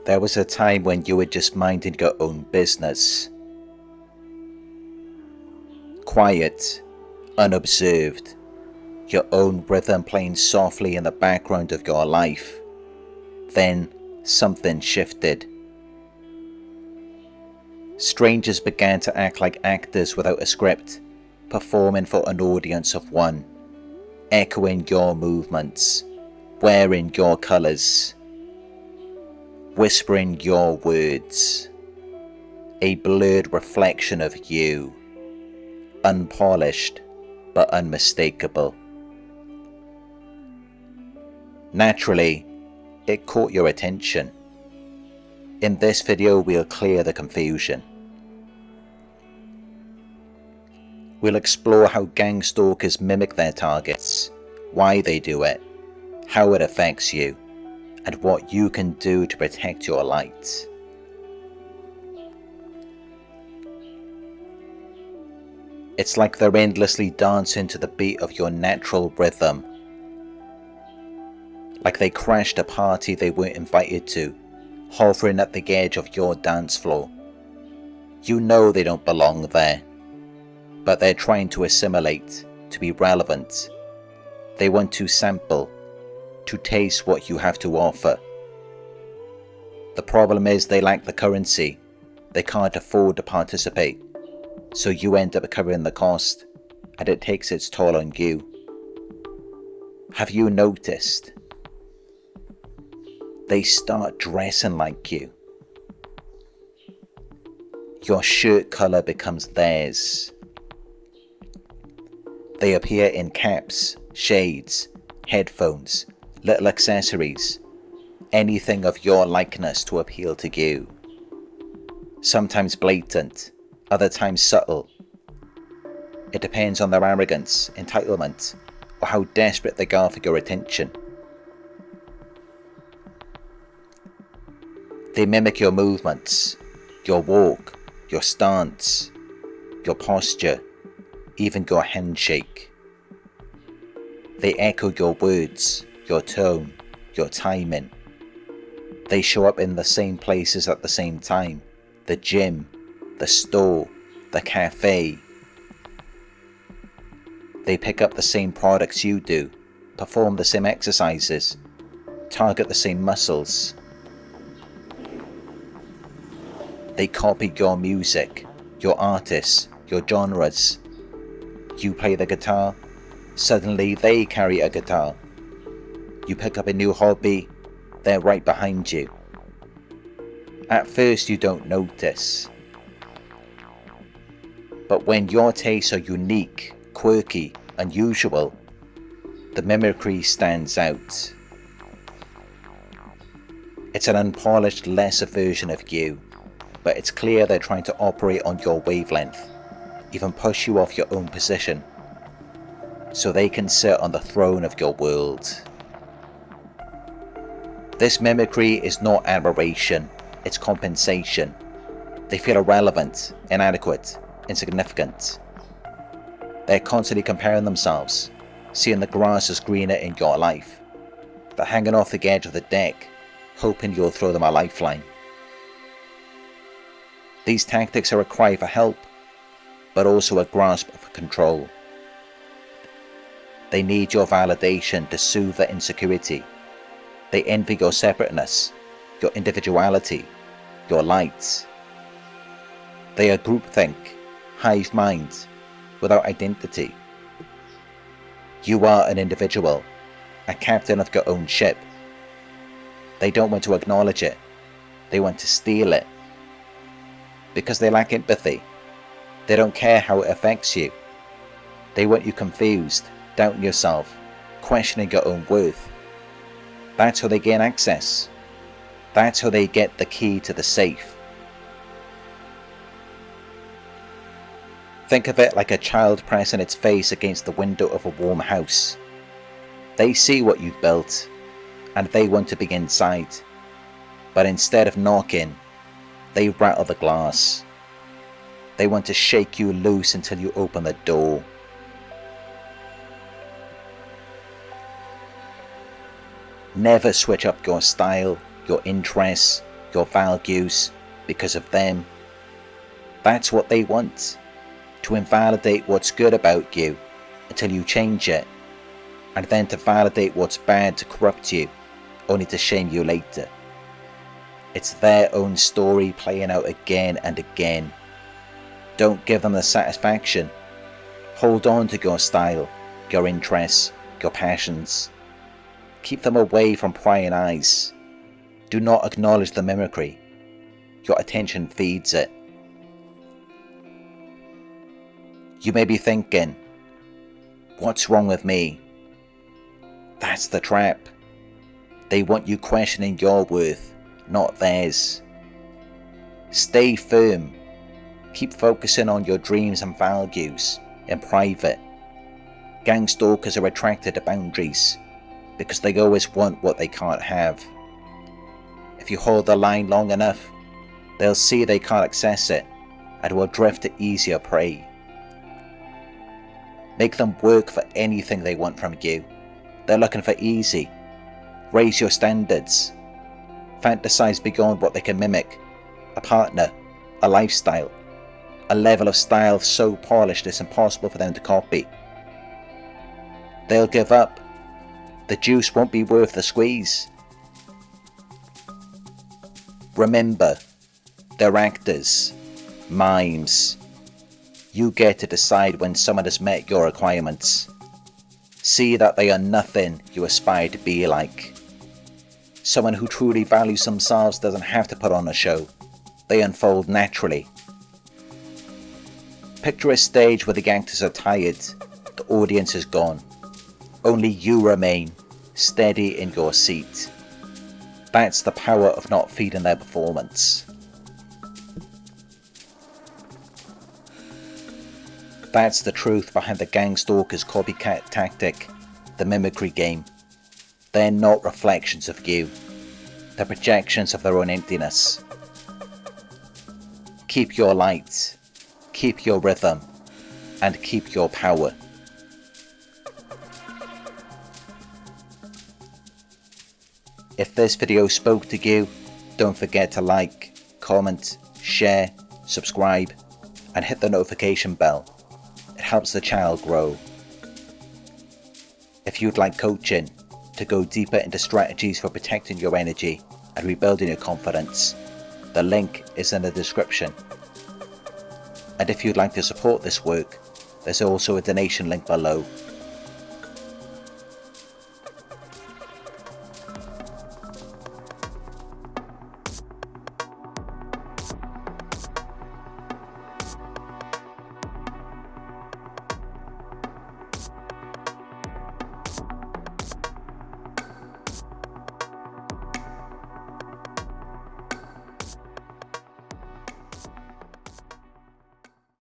There was a time when you were just minding your own business. Quiet, unobserved, your own rhythm playing softly in the background of your life. Then something shifted. Strangers began to act like actors without a script, performing for an audience of one, echoing your movements, wearing your colours, whispering your words, a blurred reflection of you, unpolished but unmistakable. Naturally, it caught your attention. In this video, we'll clear the confusion. We'll explore how gangstalkers mimic their targets, why they do it, how it affects you, and what you can do to protect your light. It's like they're endlessly dancing to the beat of your natural rhythm. Like they crashed a party they weren't invited to, hovering at the edge of your dance floor. You know they don't belong there, but they're trying to assimilate, to be relevant. They want to sample, to taste what you have to offer. The problem is they lack the currency. They can't afford to participate, so you end up covering the cost, and it takes its toll on you. Have you noticed? They start dressing like you. Your shirt colour becomes theirs. They appear in caps, shades, headphones, little accessories, anything of your likeness to appeal to you. Sometimes blatant, other times subtle. It depends on their arrogance, entitlement, or how desperate they are for your attention. They mimic your movements, your walk, your stance, your posture, even your handshake. They echo your words, your tone, your timing. They show up in the same places at the same time, the gym, the store, the cafe. They pick up the same products you do, perform the same exercises, target the same muscles. They copy your music, your artists, your genres. You play the guitar, suddenly they carry a guitar. You pick up a new hobby, they're right behind you. At first you don't notice. But when your tastes are unique, quirky, unusual, the mimicry stands out. It's an unpolished, lesser version of you, but it's clear they're trying to operate on your wavelength, even push you off your own position, so they can sit on the throne of your world. This mimicry is not aberration, it's compensation. They feel irrelevant, inadequate, insignificant. They're constantly comparing themselves, seeing the grass is greener in your life. They're hanging off the edge of the deck, hoping you'll throw them a lifeline. These tactics are a cry for help, but also a grasp for control. They need your validation to soothe their insecurity. They envy your separateness, your individuality, your light. They are groupthink, hive mind, without identity. You are an individual, a captain of your own ship. They don't want to acknowledge it. They want to steal it. Because they lack empathy. They don't care how it affects you. They want you confused, doubting yourself, questioning your own worth. That's how they gain access. That's how they get the key to the safe. Think of it like a child pressing its face against the window of a warm house. They see what you've built, and they want to be inside. But instead of knocking, they rattle the glass. They want to shake you loose until you open the door. Never switch up your style, your interests, your values because of them. That's what they want, to invalidate what's good about you until you change it, and then to validate what's bad to corrupt you, only to shame you later. It's their own story playing out again and again. Don't give them the satisfaction. Hold on to your style, your interests, your passions. Keep them away from prying eyes. Do not acknowledge the mimicry. Your attention feeds it. You may be thinking, what's wrong with me? That's the trap. They want you questioning your worth, not theirs. Stay firm. Keep focusing on your dreams and values in private. Gangstalkers are attracted to boundaries because they always want what they can't have. If you hold the line long enough, they'll see they can't access it and will drift to easier prey. Make them work for anything they want from you. They're looking for easy. Raise your standards. Fantasize beyond what they can mimic. A partner, a lifestyle, a level of style so polished it's impossible for them to copy. They'll give up. The juice won't be worth the squeeze. Remember, they're actors, mimes. You get to decide when someone has met your requirements. See that they are nothing you aspire to be like. Someone who truly values themselves doesn't have to put on a show. They unfold naturally. Picture a stage where the actors are tired, the audience is gone. Only you remain, steady in your seat. That's the power of not feeding their performance. That's the truth behind the Gangstalker's copycat tactic, the mimicry game. They're not reflections of you. They're projections of their own emptiness. Keep your light, keep your rhythm, and keep your power. If this video spoke to you, don't forget to like, comment, share, subscribe, and hit the notification bell. It helps the channel grow. If you'd like coaching to go deeper into strategies for protecting your energy and rebuilding your confidence, the link is in the description. And if you'd like to support this work, there's also a donation link below.